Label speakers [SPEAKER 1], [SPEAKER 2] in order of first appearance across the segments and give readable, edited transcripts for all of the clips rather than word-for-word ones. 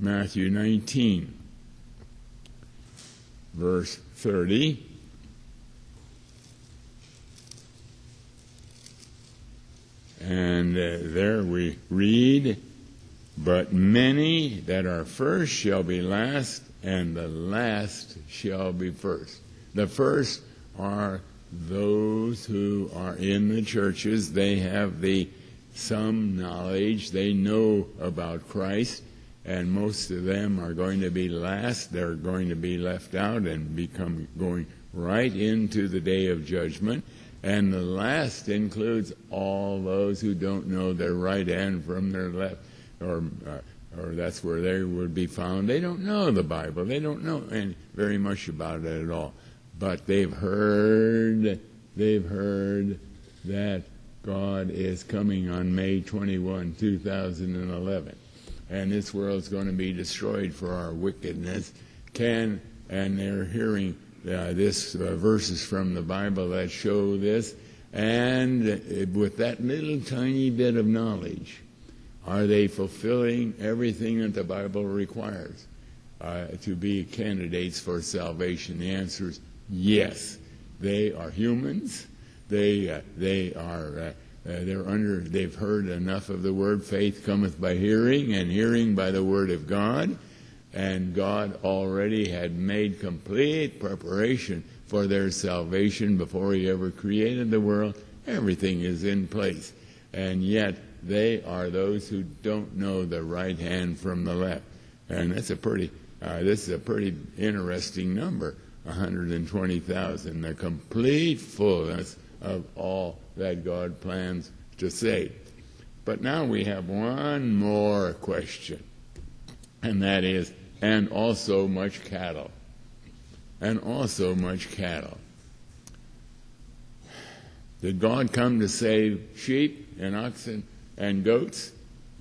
[SPEAKER 1] Matthew 19, verse 30. And there we read, "But many that are first shall be last, and the last shall be first." The first are those who are in the churches. They have some knowledge. They know about Christ, and most of them are going to be last. They're going to be left out and going right into the day of judgment. And the last includes all those who don't know their right hand from their left, or that's where they would be found. They don't know the Bible. They don't know very much about it at all. But they've heard that God is coming on May 21, 2011. And this world's going to be destroyed for our wickedness. And they're hearing this verses from the Bible that show this, and with that little tiny bit of knowledge, are they fulfilling everything that the Bible requires to be candidates for salvation? The answer is yes. They are humans. They've heard enough of the word. Faith cometh by hearing, and hearing by the word of God. And God already had made complete preparation for their salvation before He ever created the world. Everything is in place. And yet, they are those who don't know the right hand from the left. And this is a pretty interesting number, 120,000, the complete fullness of all that God plans to save. But now we have one more question, and that is, and also much cattle. And also much cattle. Did God come to save sheep and oxen and goats?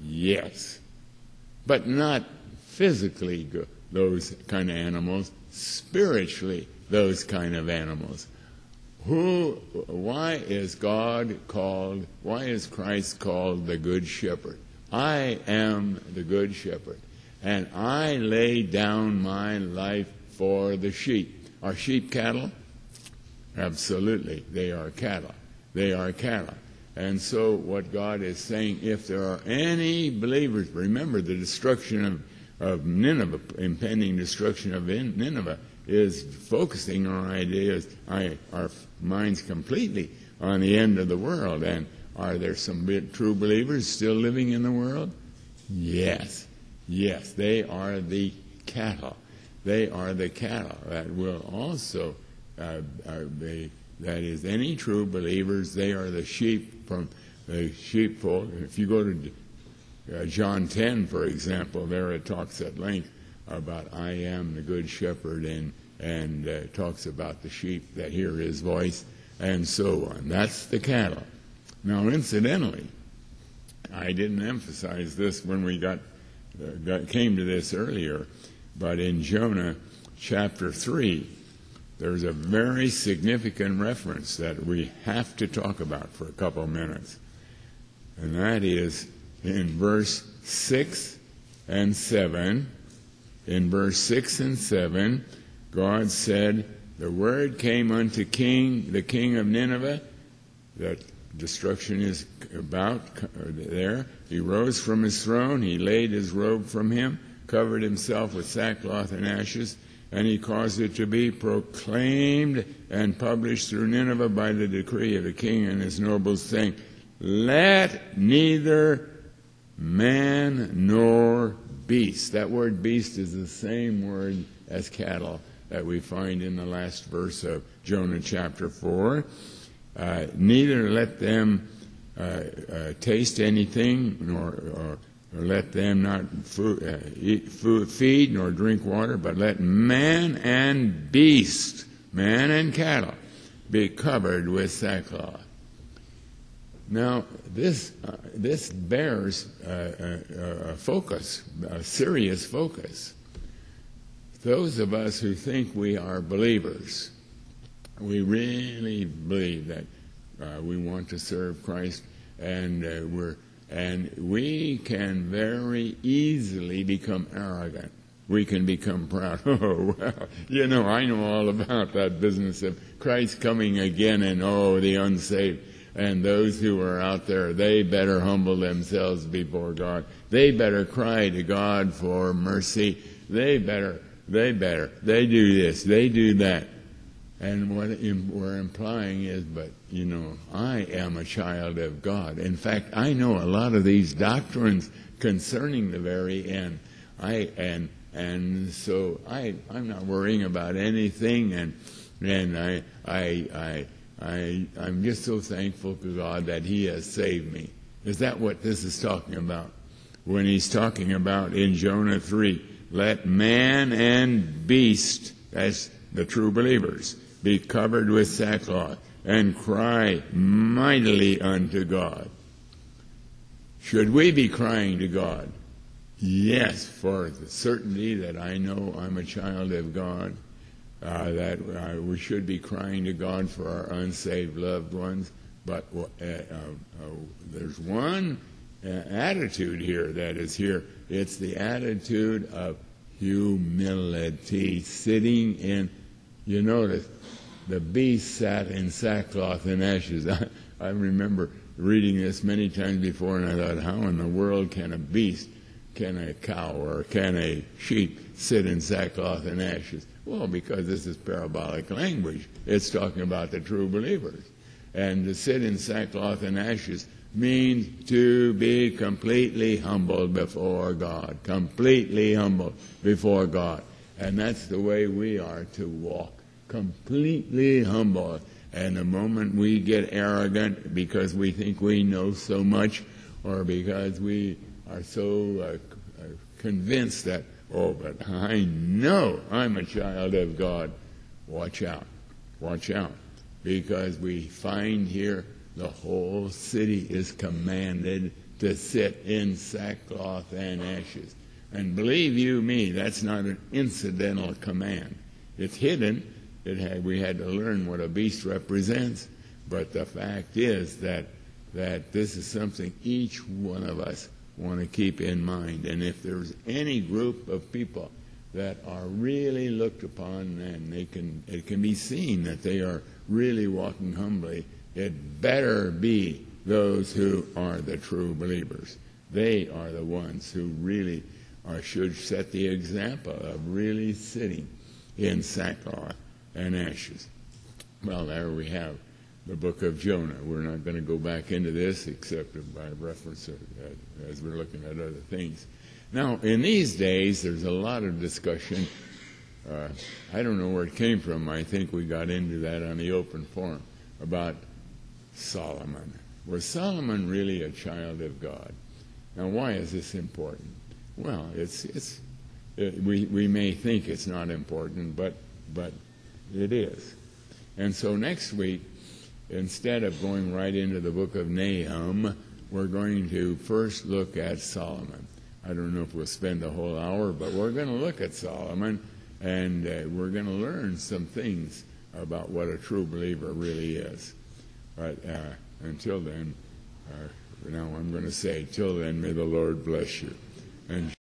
[SPEAKER 1] Yes. But not physically those kind of animals, spiritually those kind of animals. Why is Christ called the Good Shepherd? I am the Good Shepherd, and I lay down my life for the sheep. Are sheep cattle? Absolutely, they are cattle. They are cattle. And so what God is saying, if there are any believers, remember the destruction of Nineveh, impending destruction of Nineveh, is focusing our ideas, our minds completely on the end of the world. And are there some true believers still living in the world? Yes. Yes, they are the cattle. They are the cattle that will also that is, any true believers, they are the sheep from the sheepfold. If you go to John 10, for example, there it talks at length about I am the Good Shepherd, and talks about the sheep that hear His voice, and so on. That's the cattle. Now, incidentally, I didn't emphasize this when we came to this earlier, but in Jonah chapter 3, there's a very significant reference that we have to talk about for a couple of minutes. And that is in verse 6 and 7. In verse 6 and 7, God said, the word came unto the king of Nineveh, that destruction is about there. He rose from his throne, he laid his robe from him, covered himself with sackcloth and ashes, and he caused it to be proclaimed and published through Nineveh by the decree of the king and his nobles, saying, let neither man nor beast. That word beast is the same word as cattle that we find in the last verse of Jonah chapter 4. Neither let them taste anything, nor let them not feed nor drink water, but let man and beast, man and cattle, be covered with sackcloth. Now, this bears a focus, a serious focus. Those of us who think we are believers, we really believe that we want to serve Christ, and And we can very easily become arrogant. We can become proud. Oh, well, I know all about that business of Christ coming again, and the unsaved and those who are out there, they better humble themselves before God. They better cry to God for mercy. They do this, they do that. And what we're implying is, I am a child of God. In fact, I know a lot of these doctrines concerning the very end. And so I'm not worrying about anything, and I'm just so thankful to God that He has saved me. Is that what this is talking about? When He's talking about in Jonah 3, let man and beast, that's the true believers, be covered with sackcloth and cry mightily unto God. Should we be crying to God? Yes, for the certainty that I know I'm a child of God, that we should be crying to God for our unsaved loved ones. But there's one attitude here that is here. It's the attitude of humility, sitting in, notice, the beast sat in sackcloth and ashes. I remember reading this many times before, and I thought, how in the world can a beast, can a cow, or can a sheep sit in sackcloth and ashes? Well, because this is parabolic language. It's talking about the true believers. And to sit in sackcloth and ashes means to be completely humbled before God. Completely humbled before God. And that's the way we are to walk. Completely humble. And the moment we get arrogant because we think we know so much, or because we are so convinced that, but I know I'm a child of God, watch out. Watch out. Because we find here the whole city is commanded to sit in sackcloth and ashes. And believe you me, that's not an incidental command. It's hidden. We had to learn what a beast represents. But the fact is that this is something each one of us want to keep in mind. And if there's any group of people that are really looked upon, and it can be seen that they are really walking humbly, it better be those who are the true believers. They are the ones who really should set the example of really sitting in sackcloth and ashes. Well, there we have the book of Jonah. We're not going to go back into this except by reference as we're looking at other things. Now, in these days, there's a lot of discussion. I don't know where it came from. I think we got into that on the open forum about Solomon. Was Solomon really a child of God? Now, why is this important? Well, we may think it's not important, but it is. And so next week, instead of going right into the book of Nahum, we're going to first look at Solomon. I don't know if we'll spend a whole hour, but we're going to look at Solomon, and we're going to learn some things about what a true believer really is. But until then, now I'm going to say, till then, may the Lord bless you. And